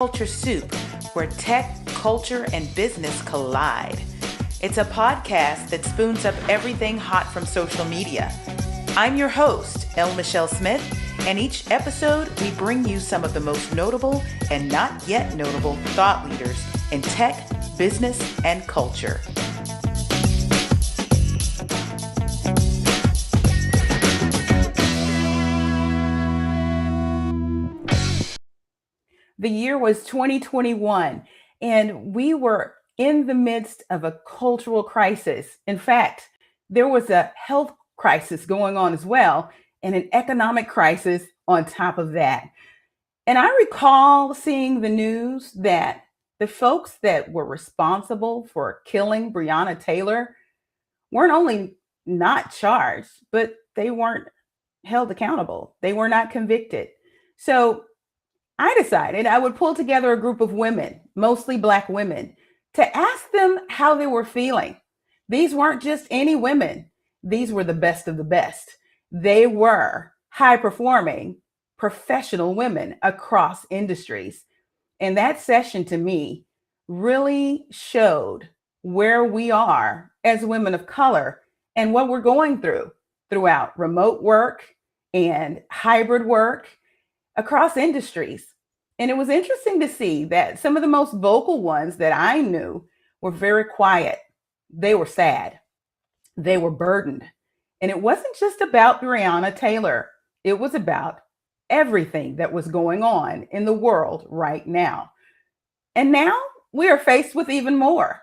Culture Soup, where tech, culture, and business collide. It's a podcast that spoons up everything hot from social media. I'm your host, Elle Michelle Smith, and each episode we bring you some of the most notable and not yet notable thought leaders in tech, business, and culture. The year was 2021, and we were in the midst of a cultural crisis. In fact, there was a health crisis going on as well, and an economic crisis on top of that. And I recall seeing the news that the folks that were responsible for killing Breonna Taylor weren't only not charged, but they weren't held accountable. They were not convicted. So I decided I would pull together a group of women, mostly Black women, to ask them how they were feeling. These weren't just any women. These were the best of the best. They were high performing professional women across industries. And that session to me really showed where we are as women of color and what we're going through throughout remote work and hybrid work across industries. And it was interesting to see that some of the most vocal ones that I knew were very quiet. They were sad. They were burdened. And it wasn't just about Breonna Taylor. It was about everything that was going on in the world right now. And now we are faced with even more.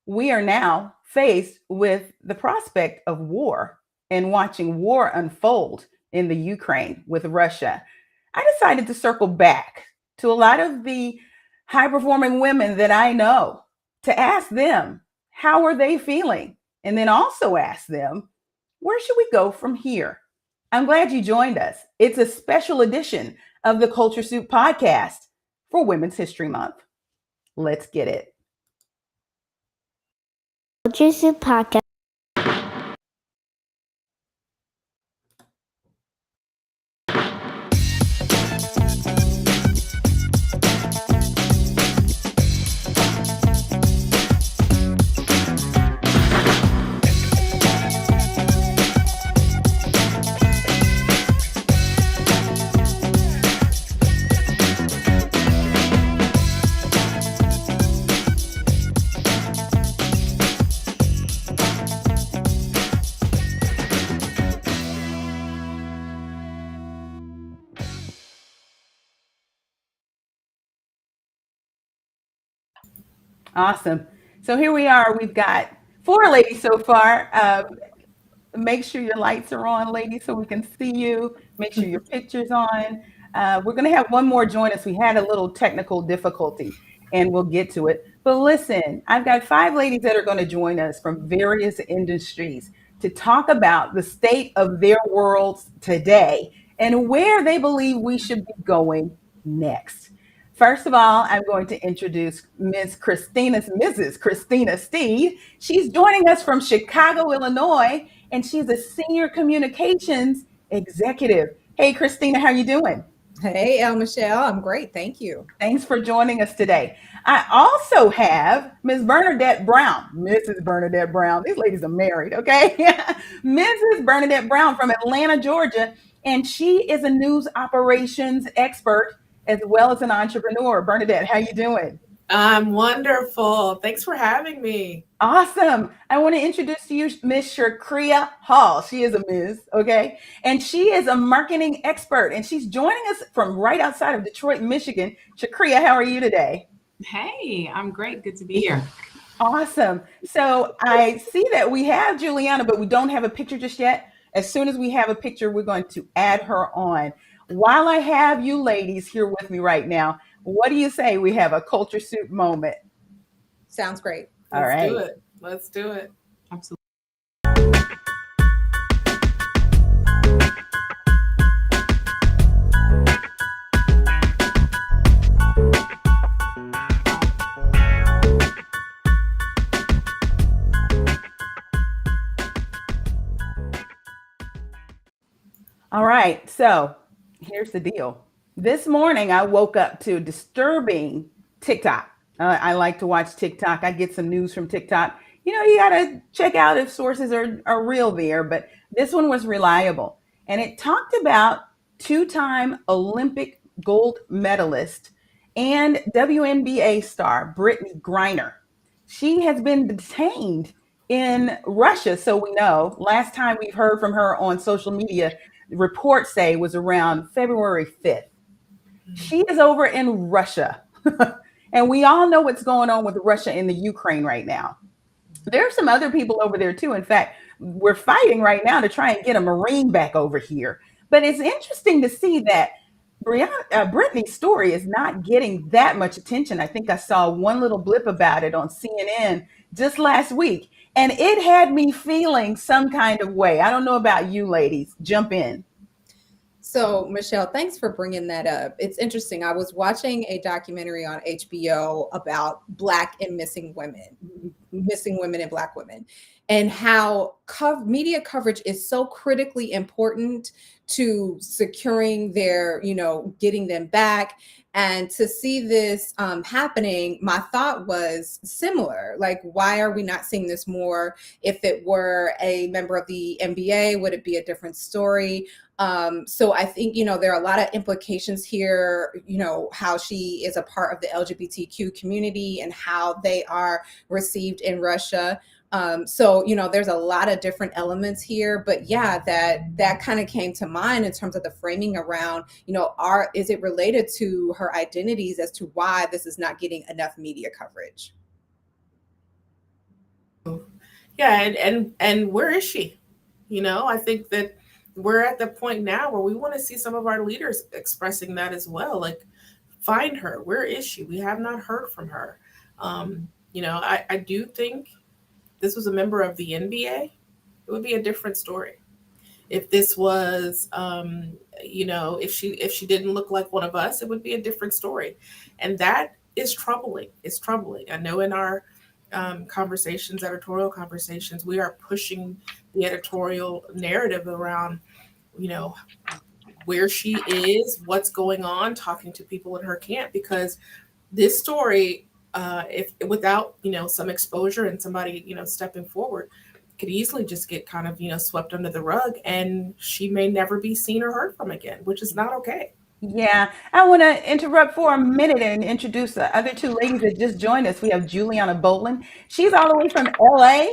We are now faced with the prospect of war and watching war unfold in the Ukraine with Russia. I decided to circle back to a lot of the high performing women that I know to ask them, how are they feeling? And then also ask them, where should we go from here? I'm glad you joined us. It's a special edition of the Culture Soup podcast for Women's History Month. Let's get it. Culture Soup podcast. Awesome. So here we are. We've got 4 ladies so far. Make sure your lights are on, ladies, so we can see you. Make sure your picture's on. We're going to have one more join us. We had a little technical difficulty, and we'll get to it. But listen, I've got 5 ladies that are going to join us from various industries to talk about the state of their worlds today and where they believe we should be going next. First of all, I'm going to introduce Mrs. Christina Steed. She's joining us from Chicago, Illinois, and she's a senior communications executive. Hey, Christina, how you doing? Hey, Elle Michelle, I'm great. Thank you. Thanks for joining us today. I also have Ms. Bernadette Brown, Mrs. Bernadette Brown. These ladies are married, okay? Mrs. Bernadette Brown from Atlanta, Georgia, and she is a news operations expert as well as an entrepreneur. Bernadette, how you doing? I'm wonderful. Thanks for having me. Awesome. I want to introduce to you Miss Shakria Hall. She is a Ms., okay? And she is a marketing expert, and she's joining us from right outside of Detroit, Michigan. Shakria, how are you today? Hey, I'm great. Good to be here. Awesome. So I see that we have Juliana, but we don't have a picture just yet. As soon as we have a picture, we're going to add her on. While I have you ladies here with me right now, what do you say we have a Culture Soup moment? Sounds great. All right. Let's do it. Absolutely. All right. So here's the deal. This morning, I woke up to disturbing TikTok. I like to watch TikTok. I get some news from TikTok. You got to check out if sources are real there, but this one was reliable. And it talked about two-time Olympic gold medalist and WNBA star Brittany Griner. She has been detained in Russia, so we know. Last time we've heard from her on social media, reports say was around February 5th. She is over in Russia. And we all know what's going on with Russia and the Ukraine right now. There are some other people over there too. In fact, we're fighting right now to try and get a Marine back over here. But it's interesting to see that Brittany's story is not getting that much attention. I think I saw one little blip about it on CNN just last week, and it had me feeling some kind of way. I don't know about you ladies. Jump in. So, Michelle, thanks for bringing that up. It's interesting. I was watching a documentary on HBO about Black and missing women and Black women, and how media coverage is so critically important to securing their, getting them back. And to see this happening, my thought was similar. Like, why are we not seeing this more? If it were a member of the MBA, would it be a different story? So I think, there are a lot of implications here, how she is a part of the LGBTQ community and how they are received in Russia. So, there's a lot of different elements here, but yeah, that kind of came to mind in terms of the framing around, is it related to her identities as to why this is not getting enough media coverage? Yeah, and where is she? I think that we're at the point now where we want to see some of our leaders expressing that as well. Like, find her. Where is she? We have not heard from her. I do think this was a member of the NBA, it would be a different story. If this was, if she didn't look like one of us, it would be a different story. And that is troubling. It's troubling. I know in our editorial conversations, we are pushing the editorial narrative around, where she is, what's going on, talking to people in her camp, because this story, if without, some exposure and somebody, stepping forward, could easily just get kind of, swept under the rug, and she may never be seen or heard from again, which is not okay. Yeah, I want to interrupt for a minute and introduce the other two ladies that just joined us. We have Juliana Bolden. She's all the way from LA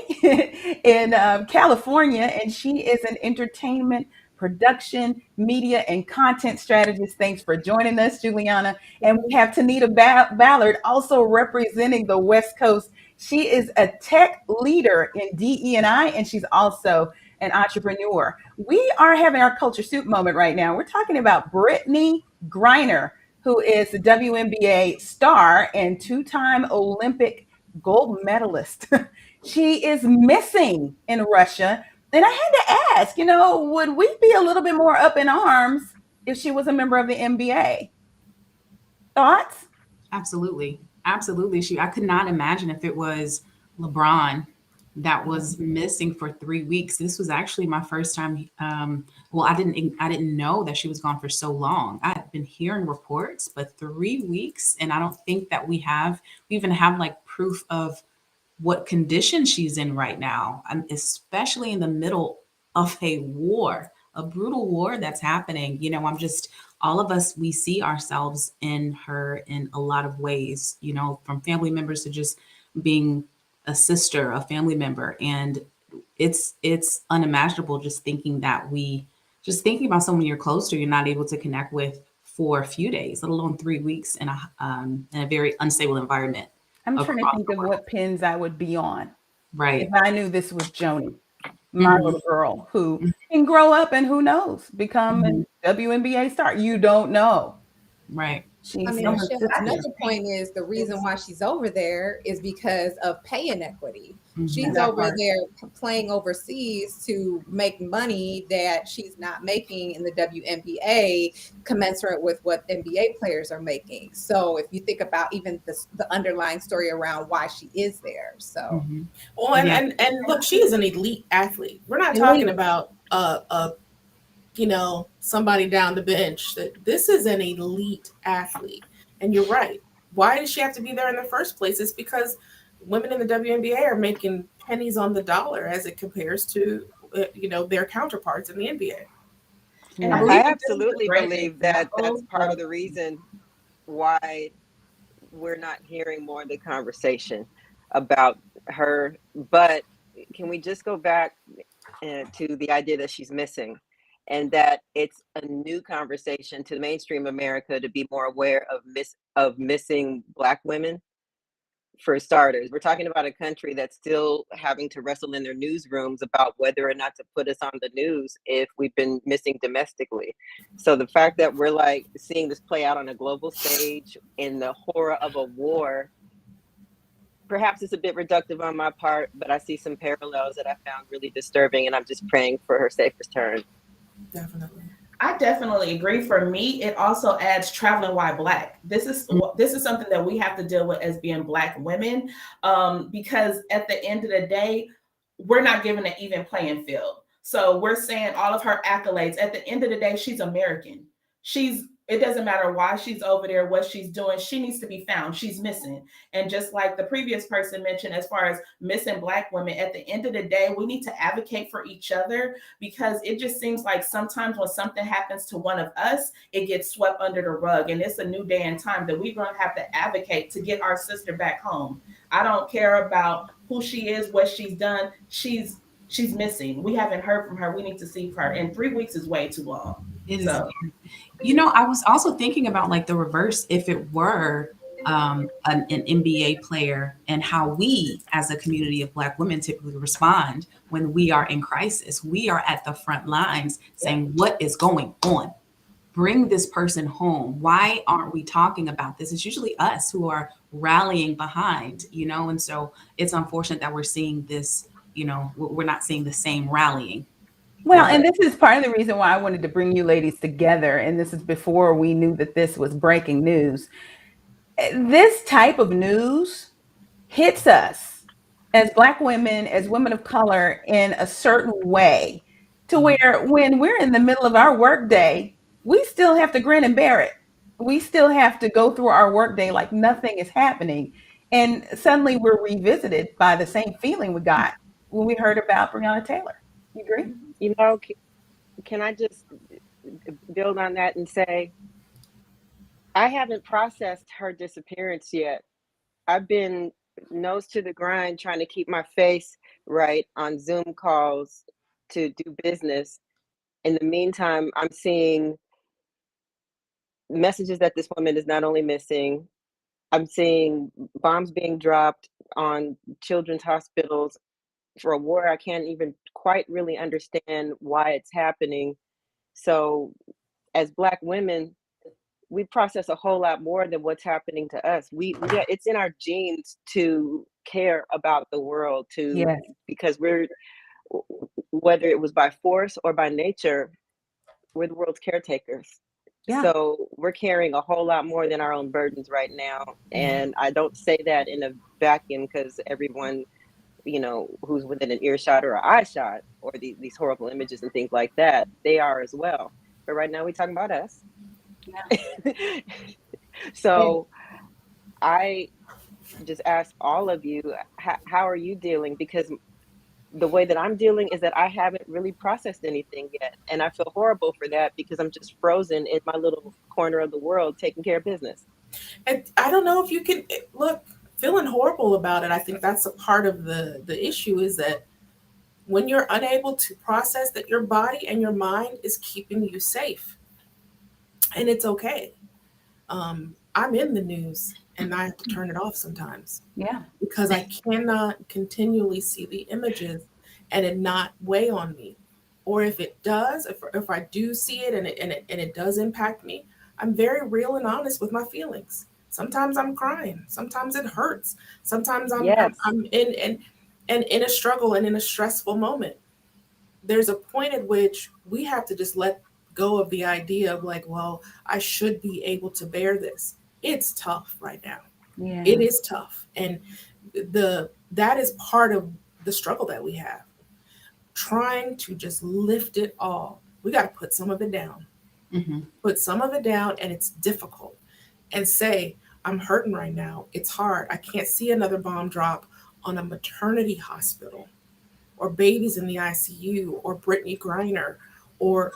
in California, and she is an entertainment production, media, and content strategist. Thanks for joining us, Juliana. And we have TeNita Ballard, also representing the West Coast. She is a tech leader in DE&I, and she's also an entrepreneur. We are having our culture soup moment right now. We're talking about Brittany Griner, who is the WNBA star and two-time Olympic gold medalist. She is missing in Russia. And I had to ask, would we be a little bit more up in arms if she was a member of the NBA? Thoughts? Absolutely. Absolutely. I could not imagine if it was LeBron that was missing for 3 weeks. This was actually my first time. I didn't know that she was gone for so long. I had been hearing reports, but 3 weeks, and I don't think that we even have like proof of what condition she's in right now, especially in the middle of a war, a brutal war that's happening. All of us, we see ourselves in her in a lot of ways, from family members to just being a sister, a family member. And it's unimaginable just thinking about someone you're close to, you're not able to connect with for a few days, let alone 3 weeks in a very unstable environment. I'm trying to think of what pins I would be on. Right. If I knew this was Joni, my little girl, who can grow up and who knows, become a WNBA star. You don't know. Right. Michelle, another point is the reason why she's over there is because of pay inequity. She's over there playing overseas to make money that she's not making in the WNBA, commensurate with what NBA players are making. So if you think about even the underlying story around why she is there. So, Well, and look, she is an elite athlete. We're not talking about a somebody down the bench. That this is an elite athlete. And you're right. Why does she have to be there in the first place? It's because women in the WNBA are making pennies on the dollar as it compares to their counterparts in the NBA. And I Yeah. believe I this is a absolutely great believe that that's example part of of- the reason why we're not hearing more of the conversation about her. But can we just go back to the idea that she's missing, and that it's a new conversation to mainstream America to be more aware of missing Black women? For starters, we're talking about a country that's still having to wrestle in their newsrooms about whether or not to put us on the news if we've been missing domestically. So the fact that we're like seeing this play out on a global stage in the horror of a war, perhaps it's a bit reductive on my part, but I see some parallels that I found really disturbing, and I'm just praying for her safe return. Definitely. I definitely agree. For me, it also adds traveling while Black. This is something that we have to deal with as being Black women, because at the end of the day, we're not given an even playing field. So we're saying all of her accolades. At the end of the day, she's American. It doesn't matter why she's over there, what she's doing. She needs to be found. She's missing. And just like the previous person mentioned, as far as missing Black women, at the end of the day, we need to advocate for each other, because it just seems like sometimes when something happens to one of us, it gets swept under the rug. And it's a new day and time that we're going to have to advocate to get our sister back home. I don't care about who she is, what she's done. She's missing. We haven't heard from her. We need to see her. And 3 weeks is way too long. It is. So, I was also thinking about like the reverse, if it were an NBA player, and how we as a community of Black women typically respond when we are in crisis. We are at the front lines saying, what is going on? Bring this person home. Why aren't we talking about this? It's usually us who are rallying behind, and so it's unfortunate that we're seeing this, we're not seeing the same rallying. Well, and this is part of the reason why I wanted to bring you ladies together. And this is before we knew that this was breaking news. This type of news hits us as Black women, as women of color, in a certain way, to where when we're in the middle of our workday, we still have to grin and bear it. We still have to go through our workday like nothing is happening. And suddenly we're revisited by the same feeling we got when we heard about Breonna Taylor. You agree? Can I just build on that and say, I haven't processed her disappearance yet. I've been nose to the grind trying to keep my face right on Zoom calls to do business. In the meantime, I'm seeing messages that this woman is not only missing, I'm seeing bombs being dropped on children's hospitals for a war I can't even quite really understand why it's happening. So as Black women, we process a whole lot more than what's happening to us. It's in our genes to care about the world, Yes. because whether it was by force or by nature, we're the world's caretakers. Yeah. So we're carrying a whole lot more than our own burdens right now. And I don't say that in a vacuum, because everyone, who's within an earshot or an eye shot, or these horrible images and things like that, they are as well. But right now we're talking about us. Yeah. So I just ask all of you, how are you dealing? Because the way that I'm dealing is that I haven't really processed anything yet. And I feel horrible for that, because I'm just frozen in my little corner of the world taking care of business. And I don't know if you can look feeling horrible about it. I think that's a part of the issue, is that when you're unable to process that, your body and your mind is keeping you safe, and it's okay. I'm in the news and I have to turn it off sometimes. Yeah. Because I cannot continually see the images and it not weigh on me. Or if it does, if I do see it and it does impact me, I'm very real and honest with my feelings. Sometimes I'm crying. Sometimes it hurts. Sometimes I'm in a struggle and in a stressful moment. There's a point at which we have to just let go of the idea of like, well, I should be able to bear this. It's tough right now. Yeah. It is tough. And that is part of the struggle that we have. Trying to just lift it all we got to put some of it down. Put some of it down, and it's difficult. And say, I'm hurting right now. It's hard. I can't see another bomb drop on a maternity hospital, or babies in the ICU, or Brittany Griner, or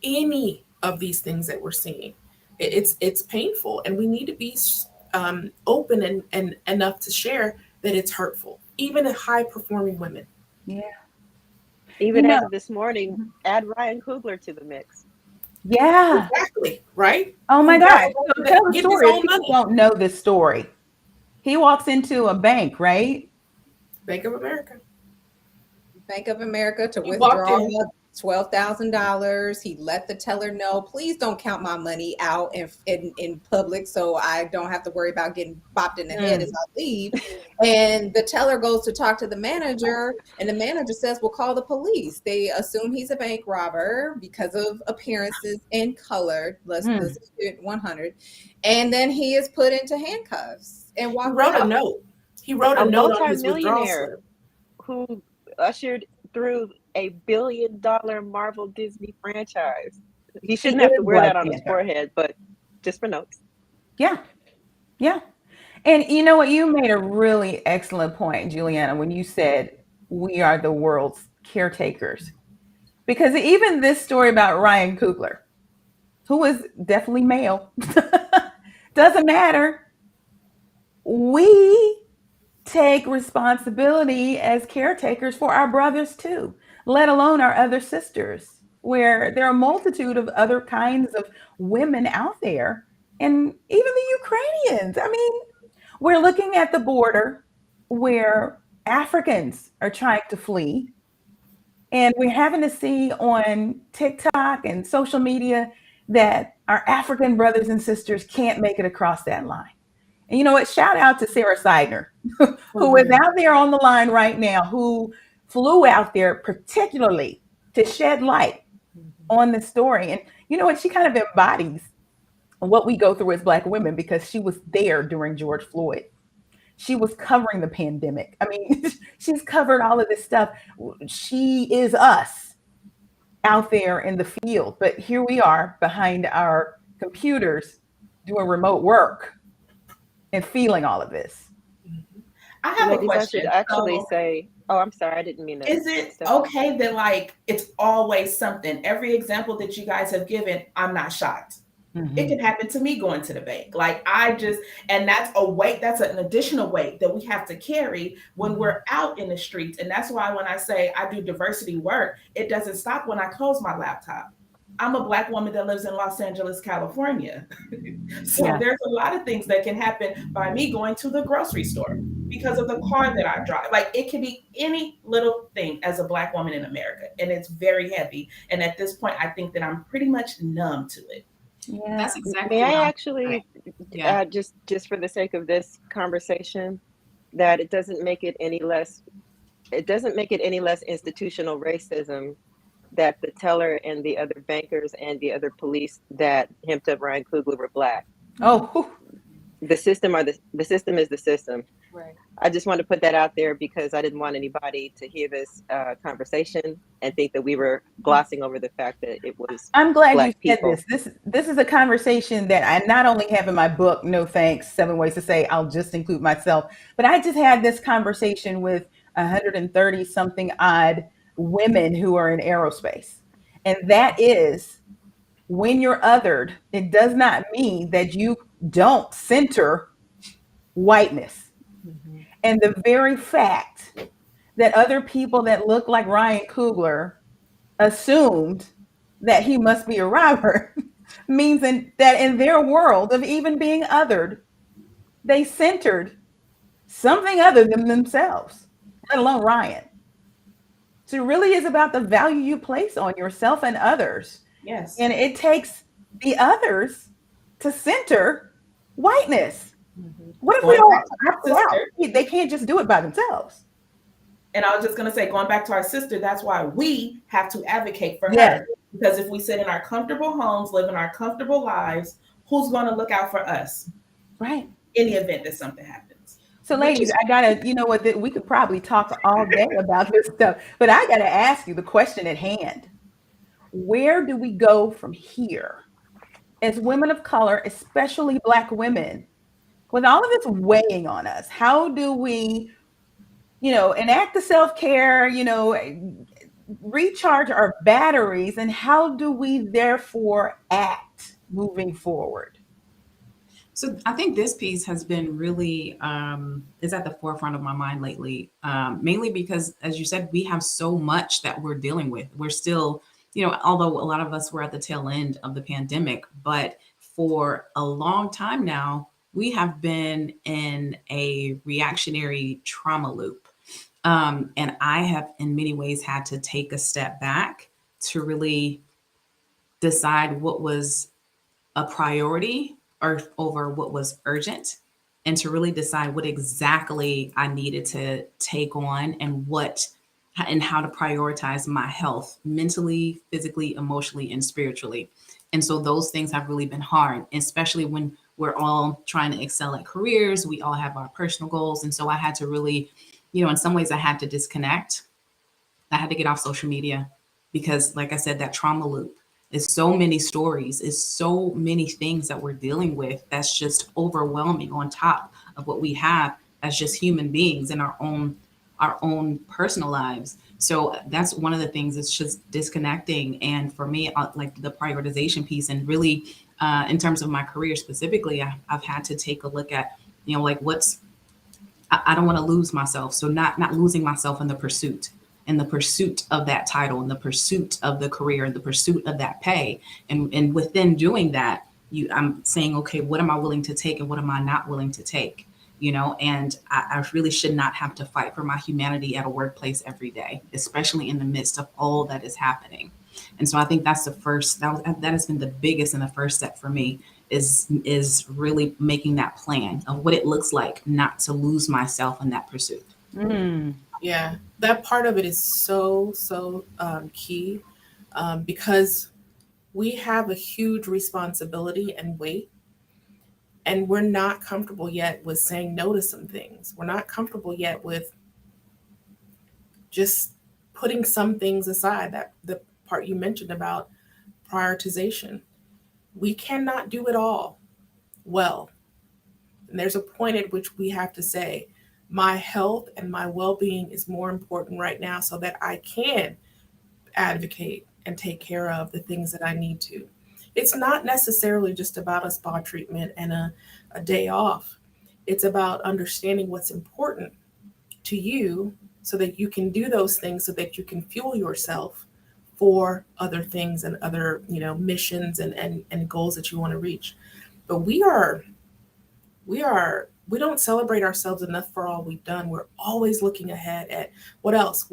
any of these things that we're seeing. It's painful, and we need to be open and enough to share that it's hurtful, even in high performing women. Yeah. Even as of this morning, add Ryan Coogler to the mix. Yeah. Exactly. Right. Oh my God. So tell the Get story his if own people money. don't know this story. He walks into a bank, right? Bank of America. Bank of America to He walked withdraw in. $12,000. He let the teller know, please don't count my money out in public, so I don't have to worry about getting bopped in the head as I leave. And the teller goes to talk to the manager, and the manager says, well, call the police. They assume he's a bank robber because of appearances and color. Let's do it 100. And then he is put into handcuffs and He walked wrote out. a note. He wrote a note on his withdrawal multimillionaire slip. who ushered through a $1 billion Marvel Disney franchise. He shouldn't have to wear that on his forehead, but just for notes. Yeah. Yeah. And you know what? You made a really excellent point, Juliana, when you said we are the world's caretakers. Because even this story about Ryan Coogler, who is definitely male, doesn't matter. We take responsibility as caretakers for our brothers too, let alone our other sisters, where there are a multitude of other kinds of women out there, and even the Ukrainians. I mean, we're looking at the border where Africans are trying to flee, and we're having to see on TikTok and social media that our African brothers and sisters can't make it across that line. And you know what? Shout out to Sarah Seidner, who is out there on the line right now, who flew out there particularly to shed light on the story. And you know what? She kind of embodies what we go through as Black women, because she was there during George Floyd. She was covering the pandemic. I mean, she's covered all of this stuff. She is us out there in the field. But here we are behind our computers doing remote work and feeling all of this. I have Ladies, a question. I should actually say, oh, I'm sorry, I didn't mean that. Is it okay that like it's always something? Every example that you guys have given, I'm not shocked. It can happen to me going to the bank. Like and that's a weight, that's an additional weight that we have to carry when we're out in the streets. And that's why when I say I do diversity work, it doesn't stop when I close my laptop. I'm a Black woman that lives in Los Angeles, California. So there's a lot of things that can happen by me going to the grocery store because of the car that I drive. Like it can be any little thing as a Black woman in America. And it's very heavy. And at this point, I think that I'm pretty much numb to it. Yeah. That's exactly. May I actually, just for the sake of this conversation, that it doesn't make it any less institutional racism that the teller and the other bankers and the other police that hemmed up Ryan Coogler were Black. Oh, the system is the system. Right. I just want to put that out there because I didn't want anybody to hear this conversation and think that we were glossing over the fact that it was. I'm glad Black you said people. This is a conversation that I not only have in my book, No Thanks, 7 Ways to Say I'll Just Include Myself, but I just had this conversation with 130 something odd women who are in aerospace. And that is, when you're othered, it does not mean that you don't center whiteness. And the very fact that other people that look like Ryan Coogler assumed that he must be a robber means that in their world of even being othered, they centered something other than themselves, let alone Ryan. So it really is about the value you place on yourself and others. Yes. And it takes the others to center whiteness. What if we don't opt out? They can't just do it by themselves. And I was just going to say, going back to our sister, that's why we have to advocate for her. Because if we sit in our comfortable homes, live in our comfortable lives, who's going to look out for us? Right. In the event that something happens. So ladies, I gotta, you know what, we could probably talk all day about this stuff, but I gotta ask you the question at hand. where do we go from here as women of color, especially Black women, with all of this weighing on us? How do we, enact the self-care, recharge our batteries, and how do we therefore act moving forward? So I think this piece has been really is at the forefront of my mind lately, mainly because, as you said, we have so much that we're dealing with. We're still, although a lot of us were at the tail end of the pandemic, but for a long time now, we have been in a reactionary trauma loop. And I have, in many ways, had to take a step back to really decide what was a priority or over what was urgent, and to really decide what exactly I needed to take on and how to prioritize my health mentally, physically, emotionally, and spiritually. And so those things have really been hard, especially when we're all trying to excel at careers. We all have our personal goals. And so I had to really, in some ways I had to disconnect. I had to get off social media because, like I said, that trauma loop is so many stories, is so many things that we're dealing with that's just overwhelming on top of what we have as just human beings in our own personal lives. So that's one of the things. It's just disconnecting. And for me, like the prioritization piece, and really in terms of my career specifically, I've had to take a look at, like I don't want to lose myself. So not losing myself in the pursuit of that title, in the pursuit of the career, in the pursuit of that pay. And within doing that, I'm saying, okay, what am I willing to take and what am I not willing to take? And I really should not have to fight for my humanity at a workplace every day, especially in the midst of all that is happening. And so I think that's that has been the biggest and the first step for me is really making that plan of what it looks like not to lose myself in that pursuit. Mm. Yeah, that part of it is so key, because we have a huge responsibility and weight, and we're not comfortable yet with saying no to some things. We're not comfortable yet with just putting some things aside. That the part you mentioned about prioritization, we cannot do it all well. And there's a point at which we have to say, my health and my well-being is more important right now so that I can advocate and take care of the things that I need to. It's not necessarily just about a spa treatment and a day off. It's about understanding what's important to you so that you can do those things, so that you can fuel yourself for other things and other, missions and goals that you want to reach. But we don't celebrate ourselves enough for all we've done. We're always looking ahead at what else.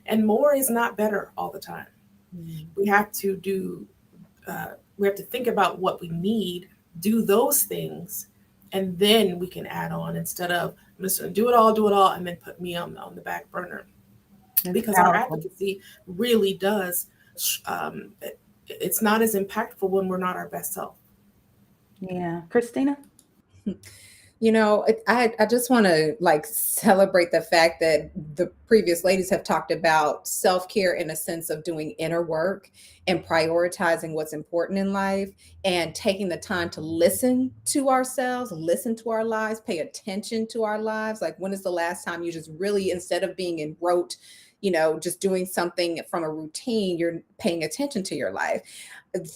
And more is not better all the time. Mm. We have to think about what we need, do those things, and then we can add on, instead of I'm just going to do it all, and then put me on the back burner. That's because powerful. Our advocacy really does. It's not as impactful when we're not our best self. Yeah. Christina? I just want to celebrate the fact that the previous ladies have talked about self-care in a sense of doing inner work and prioritizing what's important in life and taking the time to listen to ourselves, listen to our lives, pay attention to our lives. Like, when is the last time you just really, instead of being in rote, just doing something from a routine, you're paying attention to your life?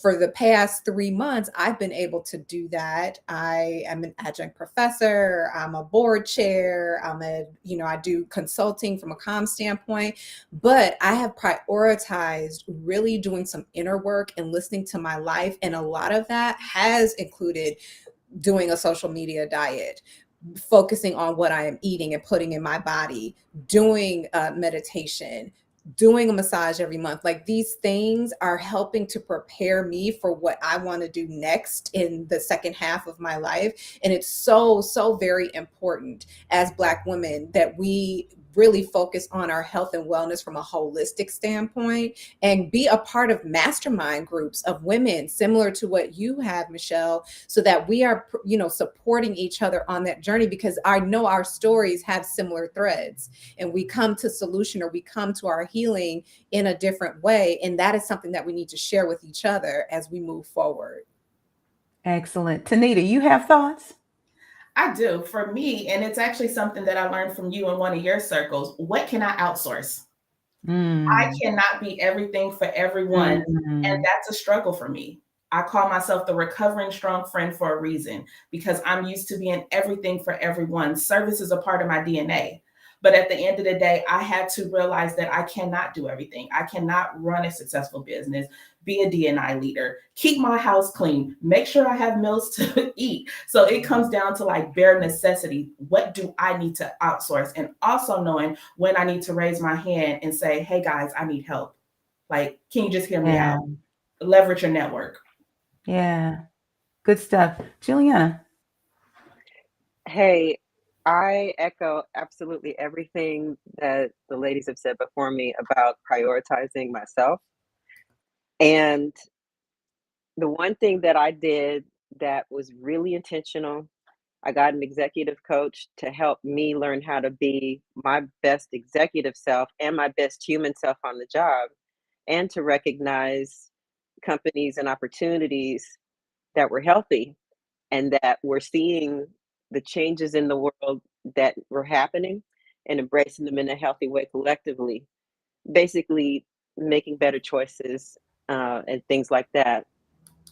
For the past 3 months, I've been able to do that. I am an adjunct professor. I'm a board chair. I do consulting from a comm standpoint, but I have prioritized really doing some inner work and listening to my life. And a lot of that has included doing a social media diet, focusing on what I am eating and putting in my body, doing meditation, doing a massage every month. Like, these things are helping to prepare me for what I want to do next in the second half of my life. And it's so very important as Black women that we really focus on our health and wellness from a holistic standpoint and be a part of mastermind groups of women similar to what you have, Michelle, so that we are, supporting each other on that journey, because I know our stories have similar threads and we come to solution, or we come to our healing in a different way. And that is something that we need to share with each other as we move forward. Excellent. TeNita, you have thoughts? I do. For me, and it's actually something that I learned from you in one of your circles. What can I outsource? I cannot be everything for everyone. And that's a struggle for me. I call myself the recovering strong friend for a reason, because I'm used to being everything for everyone. Service is a part of my DNA. But at the end of the day, I had to realize that I cannot do everything. I cannot run a successful business, be a D&I leader, keep my house clean, make sure I have meals to eat. So it comes down to like bare necessity. What do I need to outsource? And also knowing when I need to raise my hand and say, hey guys, I need help. Like, can you just hear me out? Leverage your network. Yeah. Good stuff. Juliana. Hey, I echo absolutely everything that the ladies have said before me about prioritizing myself. And the one thing that I did that was really intentional, I got an executive coach to help me learn how to be my best executive self and my best human self on the job, and to recognize companies and opportunities that were healthy and that we're seeing the changes in the world that were happening and embracing them in a healthy way collectively, basically making better choices and things like that.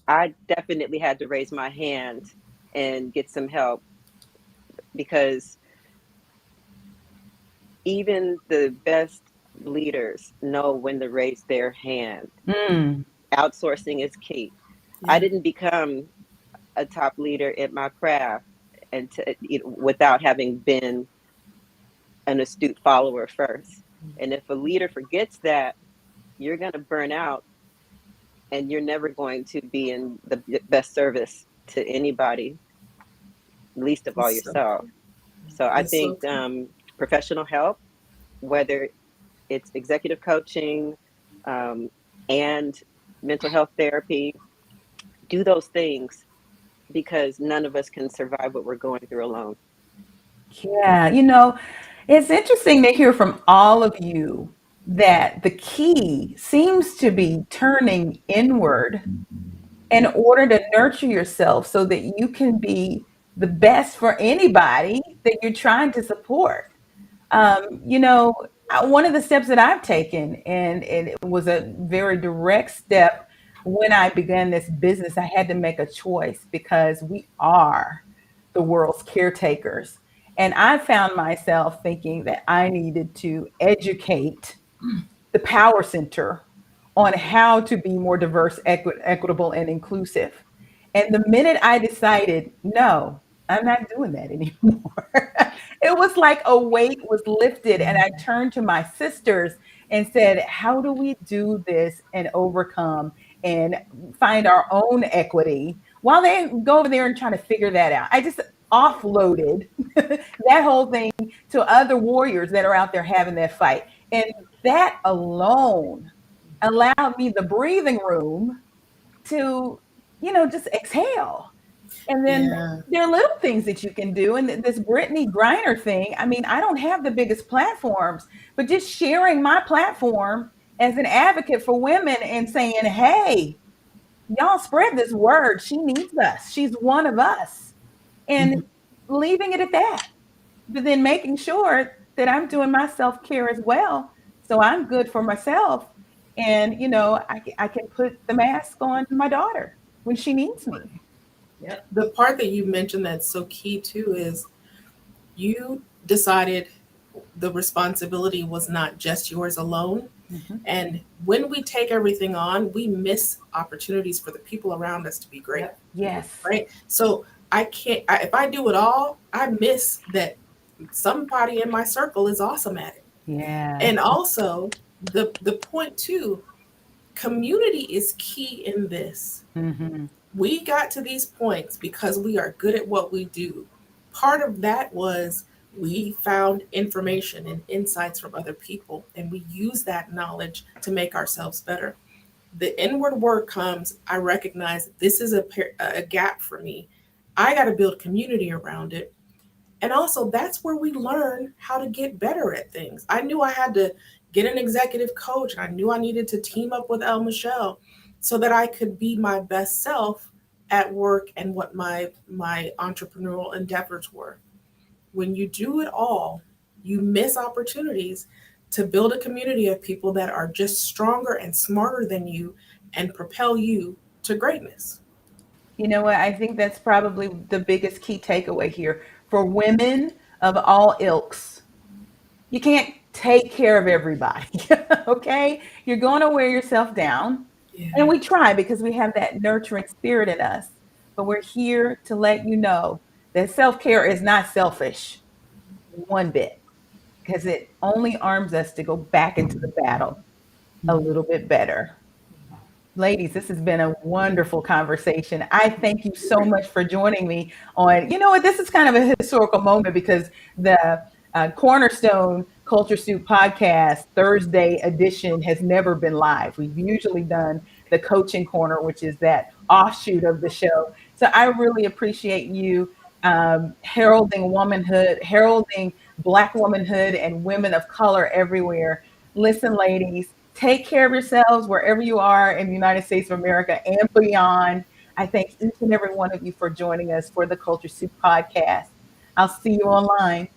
I definitely had to raise my hand and get some help, because even the best leaders know when to raise their hand. Outsourcing is key. Yeah. I didn't become a top leader at my craft and without having been an astute follower first. And if a leader forgets that, you're going to burn out and you're never going to be in the best service to anybody, least of all yourself. So I think professional help, whether it's executive coaching and mental health therapy, do those things, because none of us can survive what we're going through alone. Yeah, it's interesting to hear from all of you that the key seems to be turning inward in order to nurture yourself so that you can be the best for anybody that you're trying to support. One of the steps that I've taken, and it was a very direct step when I began this business, I had to make a choice because we are the world's caretakers. And I found myself thinking that I needed to educate the power center on how to be more diverse, equitable, and inclusive. And the minute I decided, no, I'm not doing that anymore, it was like a weight was lifted. And I turned to my sisters and said, how do we do this and overcome and find our own equity while they go over there and try to figure that out? I just offloaded that whole thing to other warriors that are out there having that fight. And that alone allowed me the breathing room to, just exhale. And then there are little things that you can do. And this Brittany Griner thing, I mean, I don't have the biggest platforms, but just sharing my platform as an advocate for women and saying, hey, y'all spread this word. She needs us. She's one of us. And leaving it at that. But then making sure that I'm doing my self-care as well. So I'm good for myself. And, I can put the mask on my daughter when she needs me. Yep. The part that you mentioned that's so key too is you decided the responsibility was not just yours alone. And when we take everything on, we miss opportunities for the people around us to be great. Yes. Right. So if I do it all, I miss that somebody in my circle is awesome at it. Yeah. And also the point too, community is key in this. We got to these points because we are good at what we do. Part of that was We found information and insights from other people, and we use that knowledge to make ourselves better. The inward work comes, I recognize this is a gap for me. I got to build community around it. And also, that's where we learn how to get better at things. I knew I had to get an executive coach, and I knew I needed to team up with Michelle so that I could be my best self at work and what my entrepreneurial endeavors were. When you do it all, you miss opportunities to build a community of people that are just stronger and smarter than you and propel you to greatness. You know what? I think that's probably the biggest key takeaway here for women of all ilks. You can't take care of everybody. Okay? You're going to wear yourself down. Yeah. And we try because we have that nurturing spirit in us. But we're here to let you know that self-care is not selfish one bit, because it only arms us to go back into the battle a little bit better. Ladies, this has been a wonderful conversation. I thank you so much for joining me on, you know what, this is kind of a historical moment because the Cornerstone Culture Soup podcast Thursday edition has never been live. We've usually done the Coaching Corner, which is that offshoot of the show. So I really appreciate you heralding womanhood, heralding Black womanhood and women of color everywhere. Listen, ladies, take care of yourselves wherever you are in the United States of America and beyond. I thank each and every one of you for joining us for the Culture Soup podcast. I'll see you online.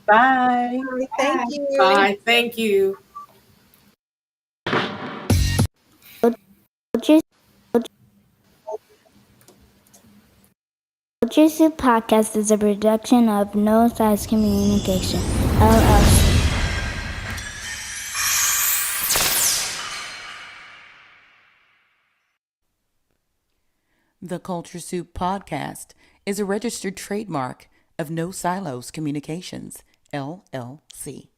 Bye. Thank you. Bye. Thank you. Culture Soup Podcast is a production of No Size Communication, LLC. The Culture Soup Podcast is a registered trademark of No Silos Communications, LLC.